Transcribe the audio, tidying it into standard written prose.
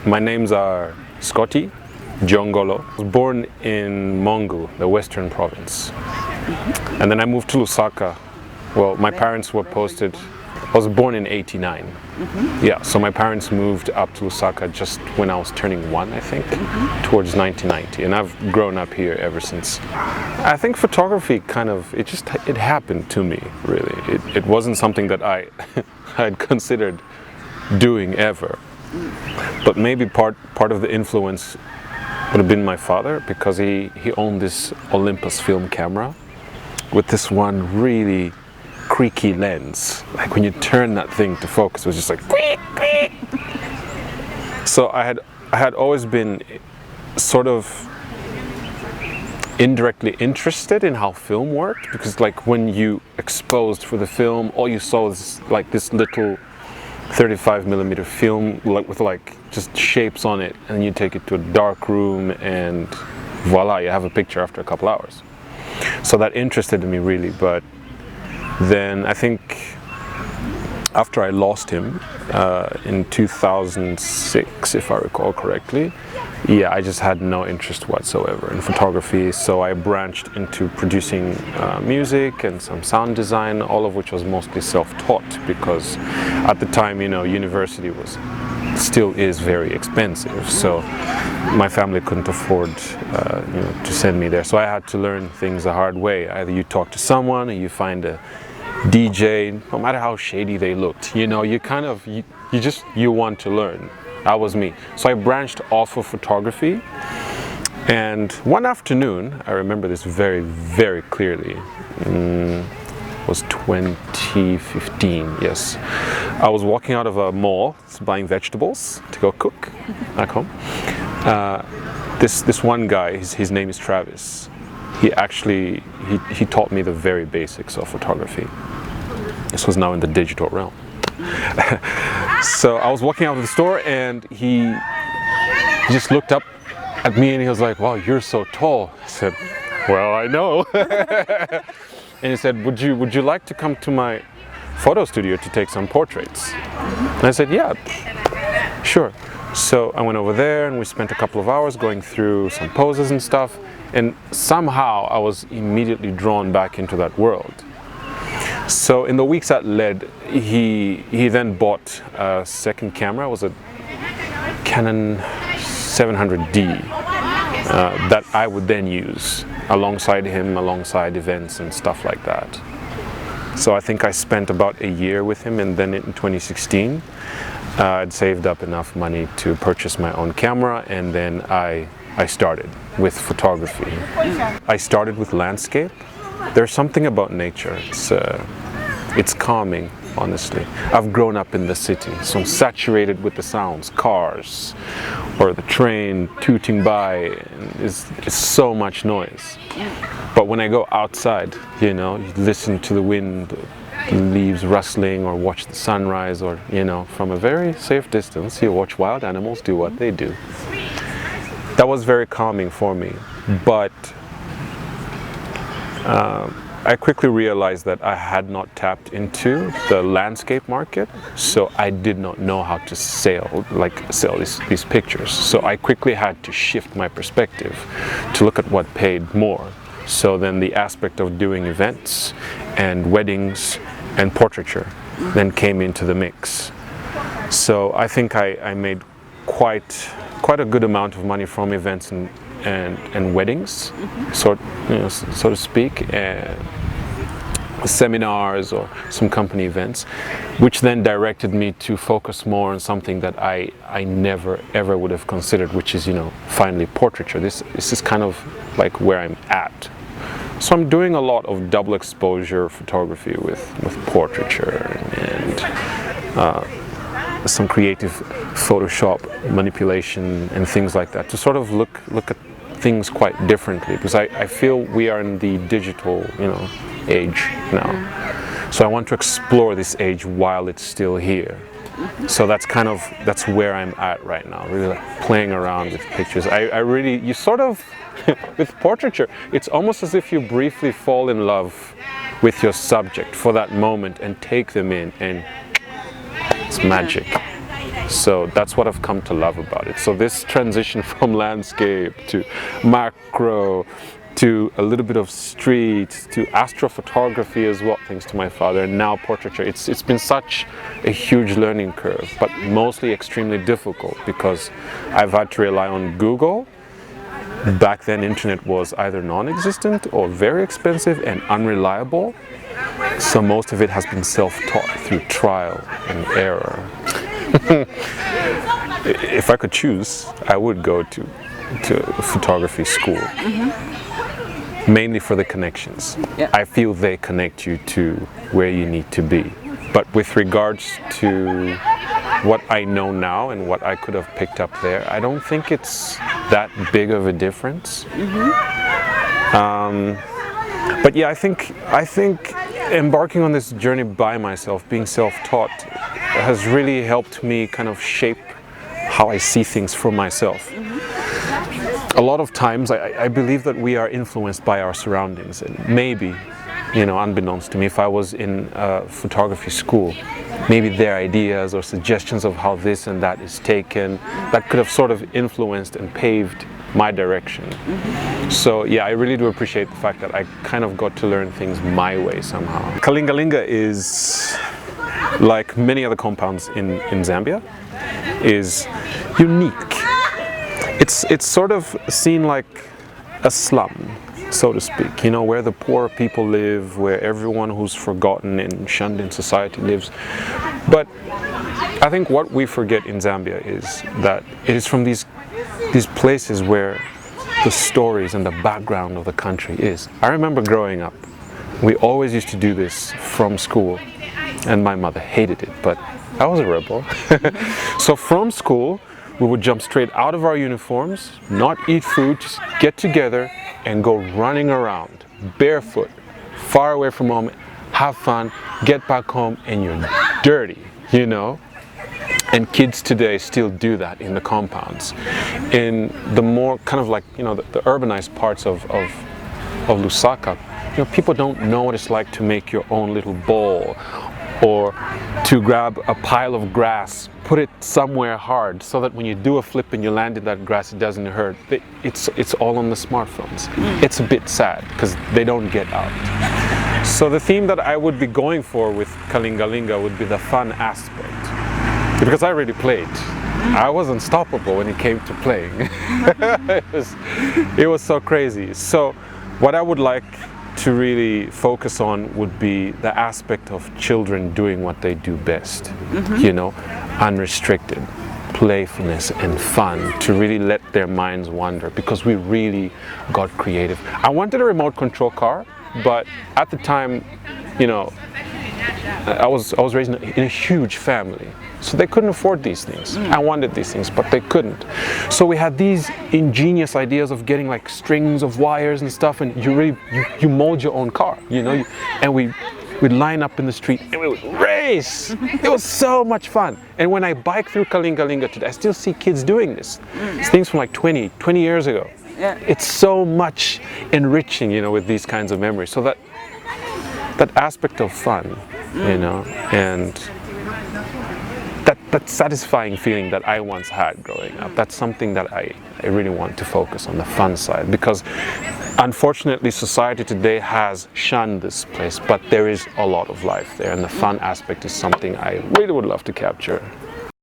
My names are Scotty, Jongolo. I was born in Mongu, the western province. And then I moved to Lusaka. Well, my parents were posted, I was born in '89. Yeah, so my parents moved up to Lusaka just when I was turning 1, I think, towards 1990. And I've grown up here ever since. I think photography it happened to me, really. It wasn't something that I had considered doing ever. But maybe part of the influence would have been my father, because he owned this Olympus film camera with this one really creaky lens. Like when you turn that thing to focus, it was just like quick, quick. So I had always been sort of indirectly interested in how film worked, because like when you exposed for the film, all you saw was like this little 35mm film with just shapes on it, and you take it to a dark room and voila, you have a picture after a couple hours. So that interested me really. But then I think after I lost him in 2006, if I recall correctly, yeah, I just had no interest whatsoever in photography. So I branched into producing music and some sound design, all of which was mostly self-taught, because at the time, university still is very expensive. So my family couldn't afford to send me there. So I had to learn things the hard way. Either you talk to someone or you find a DJ, no matter how shady they looked, you want to learn. That was me. So I branched off of photography, and one afternoon, I remember this very, very clearly, was 2015, yes. I was walking out of a mall, buying vegetables to go cook back home. This one guy, his name is Travis. He taught me the very basics of photography. This was now in the digital realm. So I was walking out of the store, and he just looked up at me and he was like, "Wow, you're so tall." I said, "Well, I know." And he said, would you like to come to my photo studio to take some portraits? And I said, "Yeah, sure." So I went over there and we spent a couple of hours going through some poses and stuff, and somehow I was immediately drawn back into that world. So in the weeks that led, he then bought a second camera. It was a Canon 700D that I would then use alongside him, alongside events and stuff like that. So I think I spent about a year with him, and then in 2016 I'd saved up enough money to purchase my own camera, and then I started with photography. I started with landscape. There's something about nature. It's calming, honestly. I've grown up in the city, so I'm saturated with the sounds, cars, or the train tooting by. It's so much noise. But when I go outside, you listen to the wind, the leaves rustling, or watch the sunrise, or from a very safe distance, you watch wild animals do what they do. That was very calming for me. But I quickly realized that I had not tapped into the landscape market, so I did not know how to sell these pictures. So I quickly had to shift my perspective to look at what paid more. So then the aspect of doing events and weddings and portraiture then came into the mix. So I think I made quite a good amount of money from events and weddings, so to speak, seminars or some company events, which then directed me to focus more on something that I never ever would have considered, which is finally portraiture. This is kind of like where I'm at. So I'm doing a lot of double exposure photography with portraiture and some creative Photoshop manipulation and things like that, to sort of look at things quite differently, because I feel we are in the digital age now. So I want to explore this age while it's still here. So that's where I'm at right now, really playing around with pictures. You sort of with portraiture, it's almost as if you briefly fall in love with your subject for that moment and take them in, and it's magic. So that's what I've come to love about it. So this transition from landscape to macro to a little bit of street to astrophotography as well, thanks to my father, and now portraiture. It's been such a huge learning curve, but mostly extremely difficult because I've had to rely on Google. Back then, internet was either non-existent or very expensive and unreliable. So most of it has been self-taught through trial and error. If I could choose, I would go to photography school. Mainly for the connections. Yeah. I feel they connect you to where you need to be. But with regards to what I know now and what I could have picked up there, I don't think it's that big of a difference. But yeah, I think embarking on this journey by myself, being self-taught, has really helped me kind of shape how I see things for myself. A lot of times I believe that we are influenced by our surroundings, and maybe, you know, unbeknownst to me, if I was in a photography school, maybe their ideas or suggestions of how this and that is taken, that could have sort of influenced and paved my direction. So yeah, I really do appreciate the fact that I kind of got to learn things my way somehow. Kalingalinga is, like many other compounds in Zambia, is unique. It's sort of seen like a slum, so to speak, you know, where the poor people live, where everyone who's forgotten and shunned in society lives. But I think what we forget in Zambia is that it is from these places where the stories and the background of the country is. I remember growing up, we always used to do this from school, and my mother hated it, but I was a rebel. So from school, we would jump straight out of our uniforms, not eat food, just get together and go running around barefoot, far away from home, have fun, get back home, and you're dirty, you know? And kids today still do that in the compounds. In the more kind of like, you know, the urbanized parts of Lusaka, you know, people don't know what it's like to make your own little bowl, or to grab a pile of grass, put it somewhere hard so that when you do a flip and you land in that grass, it doesn't hurt. It's all on the smartphones. It's a bit sad because they don't get out. So the theme that I would be going for with Kalingalinga would be the fun aspect, because I already played. I was unstoppable when it came to playing. It was so crazy. So what I would like to really focus on would be the aspect of children doing what they do best, you know, unrestricted playfulness and fun, to really let their minds wander, because we really got creative. I wanted a remote control car, but at the time, you know, I was raised in a huge family, so they couldn't afford these things. I wanted these things, but they couldn't. So we had these ingenious ideas of getting like strings of wires and stuff, and you mold your own car, you know, and we'd line up in the street and we would race. It was so much fun. And when I bike through Kalingalinga today, I still see kids doing this. It's things from like 20 years ago. Yeah. It's so much enriching, you know, with these kinds of memories. So that aspect of fun, you know, and that satisfying feeling that I once had growing up, that's something that I really want to focus on, the fun side, because unfortunately society today has shunned this place, but there is a lot of life there, and the fun aspect is something I really would love to capture.